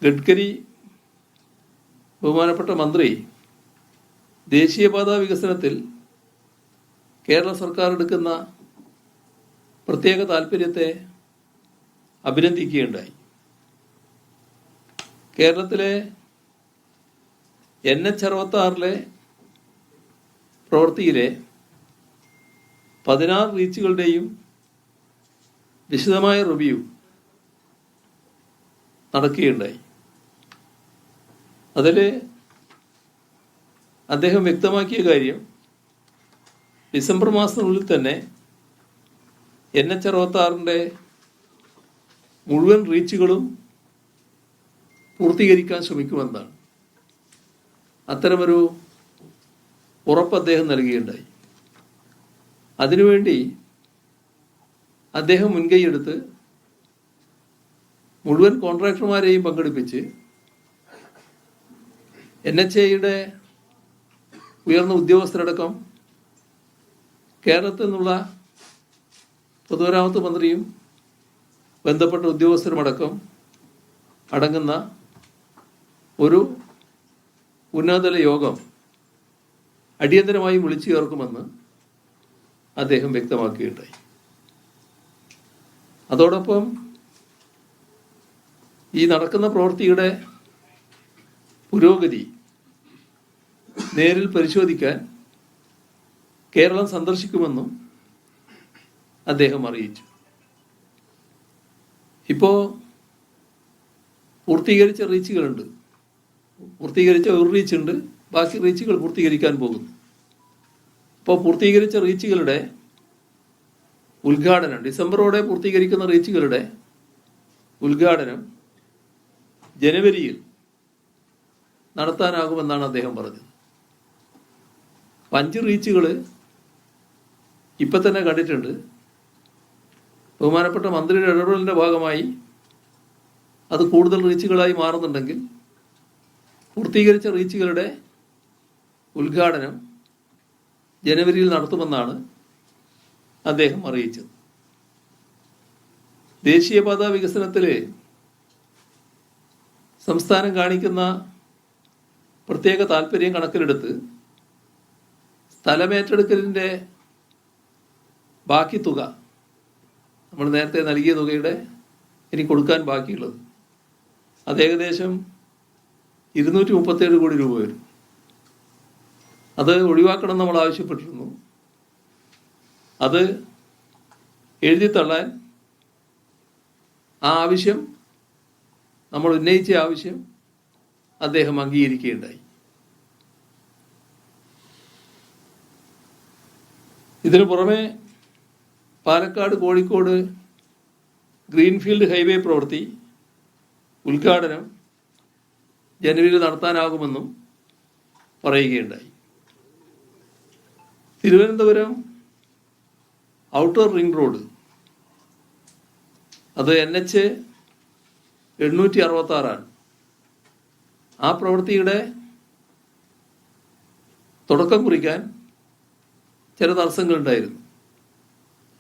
ഗഡ്കരി ബഹുമാനപ്പെട്ട മന്ത്രി ദേശീയപാതാ വികസനത്തിൽ കേരള സർക്കാർ എടുക്കുന്ന പ്രത്യേക താല്പര്യത്തെ അഭിനന്ദിക്കുകയുണ്ടായി. കേരളത്തിലെ NH-66 പ്രവൃത്തിയിലെ 16 റീച്ചുകളുടെയും വിശദമായ റിവ്യൂ നടക്കുകയുണ്ടായി. അതിൽ അദ്ദേഹം വ്യക്തമാക്കിയ കാര്യം, ഡിസംബർ മാസത്തിനുള്ളിൽ തന്നെ NH-66 മുഴുവൻ റീച്ചുകളും പൂർത്തീകരിക്കാൻ ശ്രമിക്കുമെന്നാണ്. അത്തരമൊരു ഉറപ്പ് അദ്ദേഹം നൽകുകയുണ്ടായി. അതിനുവേണ്ടി അദ്ദേഹം മുൻകൈയെടുത്ത് മുഴുവൻ കോൺട്രാക്ടർമാരെയും പങ്കെടുപ്പിച്ച് NHAയുടെ ഉയർന്ന ഉദ്യോഗസ്ഥരടക്കം കേരളത്തിൽ നിന്നുള്ള പൊതുമരാമത്ത് മന്ത്രിയും ബന്ധപ്പെട്ട ഉദ്യോഗസ്ഥരുമടക്കം അടങ്ങുന്ന ഒരു ഉന്നതതല യോഗം അടിയന്തരമായി വിളിച്ചു ചേർക്കുമെന്ന് അദ്ദേഹം വ്യക്തമാക്കുകയുണ്ടായി. അതോടൊപ്പം ഈ നടക്കുന്ന പ്രവൃത്തിയുടെ പുരോഗതി നേരിൽ പരിശോധിക്കാൻ കേരളം സന്ദർശിക്കുമെന്നും അദ്ദേഹം അറിയിച്ചു. ഇപ്പോൾ പൂർത്തീകരിച്ച റീച്ചുകളുണ്ട്, പൂർത്തീകരിച്ച ഒരു റീച്ചുണ്ട്, ബാക്കി റീച്ചുകൾ പൂർത്തീകരിക്കാൻ പോകുന്നു. അപ്പോൾ പൂർത്തീകരിച്ച റീച്ചുകളുടെ ഉദ്ഘാടനം, ഡിസംബറോടെ പൂർത്തീകരിക്കുന്ന റീച്ചുകളുടെ ഉദ്ഘാടനം ജനുവരിയിൽ നടത്താനാകുമെന്നാണ് അദ്ദേഹം പറഞ്ഞത്. 5 റീച്ചുകൾ ഇപ്പം തന്നെ കണ്ടിട്ടുണ്ട്. ബഹുമാനപ്പെട്ട മന്ത്രിയുടെ ഇടപെടലിൻ്റെ ഭാഗമായി അത് കൂടുതൽ റീച്ചുകളായി മാറുന്നുണ്ടെങ്കിൽ പൂർത്തീകരിച്ച റീച്ചുകളുടെ ഉദ്ഘാടനം ജനുവരിയിൽ നടത്തുമെന്നാണ് അദ്ദേഹം അറിയിച്ചത്. ദേശീയപാതാ വികസനത്തിൽ സംസ്ഥാനം കാണിക്കുന്ന പ്രത്യേക താല്പര്യം കണക്കിലെടുത്ത് സ്ഥലമേറ്റെടുക്കലിൻ്റെ ബാക്കി തുക, നമ്മൾ നേരത്തെ നൽകിയ തുകയുടെ ഇനി കൊടുക്കാൻ ബാക്കിയുള്ളത്, അത് ഏകദേശം 237 കോടി രൂപ വരും. അത് ഒഴിവാക്കണം നമ്മൾ ആവശ്യപ്പെട്ടിരുന്നു. അത് എഴുതിത്തള്ളാൻ ആ ആവശ്യം, നമ്മൾ ഉന്നയിച്ച ആവശ്യം അദ്ദേഹം അംഗീകരിക്കുകയുണ്ടായി. ഇതിനു പുറമെ പാലക്കാട് കോഴിക്കോട് ഗ്രീൻഫീൽഡ് ഹൈവേ പ്രവൃത്തി ഉദ്ഘാടനം ജനുവരിയിൽ നടത്താനാകുമെന്നും പറയുകയുണ്ടായി. തിരുവനന്തപുരം ഔട്ടർ റിംഗ് റോഡ്, അത് NH-866 ആ പ്രവൃത്തിയുടെ തുടക്കം കുറിക്കാൻ ചില തടസ്സങ്ങളുണ്ടായിരുന്നു.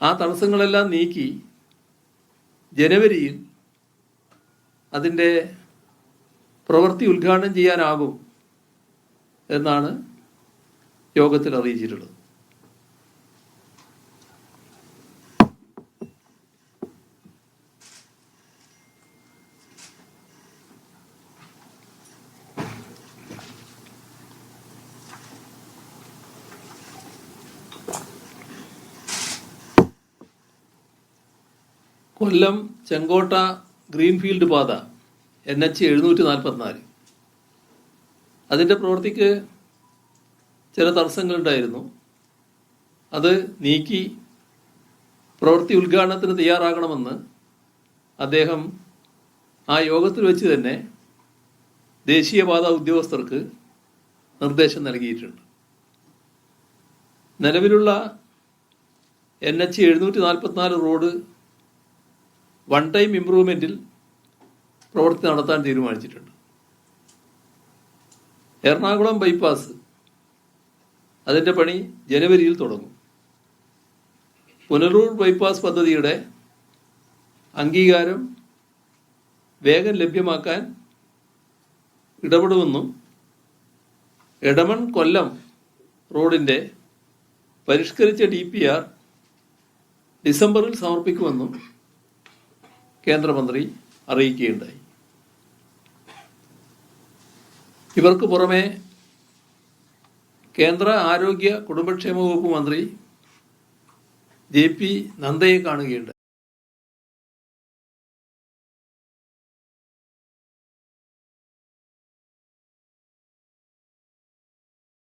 ആ തടസ്സങ്ങളെല്ലാം നീക്കി ജനുവരിയിൽ അതിൻ്റെ പ്രവൃത്തി ഉദ്ഘാടനം ചെയ്യാനാകും എന്നാണ് യോഗത്തിൽ അറിയിച്ചിട്ടുള്ളത്. കൊല്ലം ചെങ്കോട്ട ഗ്രീൻഫീൽഡ് പാത NH-744 അതിൻ്റെ പ്രവൃത്തിക്ക് ചില തടസ്സങ്ങളുണ്ടായിരുന്നു. അത് നീക്കി പ്രവൃത്തി ഉദ്ഘാടനത്തിന് തയ്യാറാകണമെന്ന് അദ്ദേഹം ആ യോഗത്തിൽ വെച്ച് തന്നെ ദേശീയപാതാ ഉദ്യോഗസ്ഥർക്ക് നിർദ്ദേശം നൽകിയിട്ടുണ്ട്. നിലവിലുള്ള NH-744 റോഡ് വൺ ടൈം ഇംപ്രൂവ്മെൻറ്റിൽ പ്രവൃത്തി നടത്താൻ തീരുമാനിച്ചിട്ടുണ്ട്. എറണാകുളം ബൈപ്പാസ്, അതിൻ്റെ പണി ജനുവരിയിൽ തുടങ്ങും. പുനലൂർ ബൈപ്പാസ് പദ്ധതിയുടെ അംഗീകാരം വേഗം ലഭ്യമാക്കാൻ ഇടപെടുമെന്നും എടമൺ കൊല്ലം റോഡിൻ്റെ പരിഷ്കരിച്ച DPR ഡിസംബറിൽ സമർപ്പിക്കുമെന്നും കേന്ദ്രമന്ത്രി അറിയിക്കുകയുണ്ടായി. ഇവർക്ക് പുറമെ കേന്ദ്ര ആരോഗ്യ കുടുംബക്ഷേമ വകുപ്പ് മന്ത്രി JP നദ്ദയെ കാണുകയുണ്ടായി.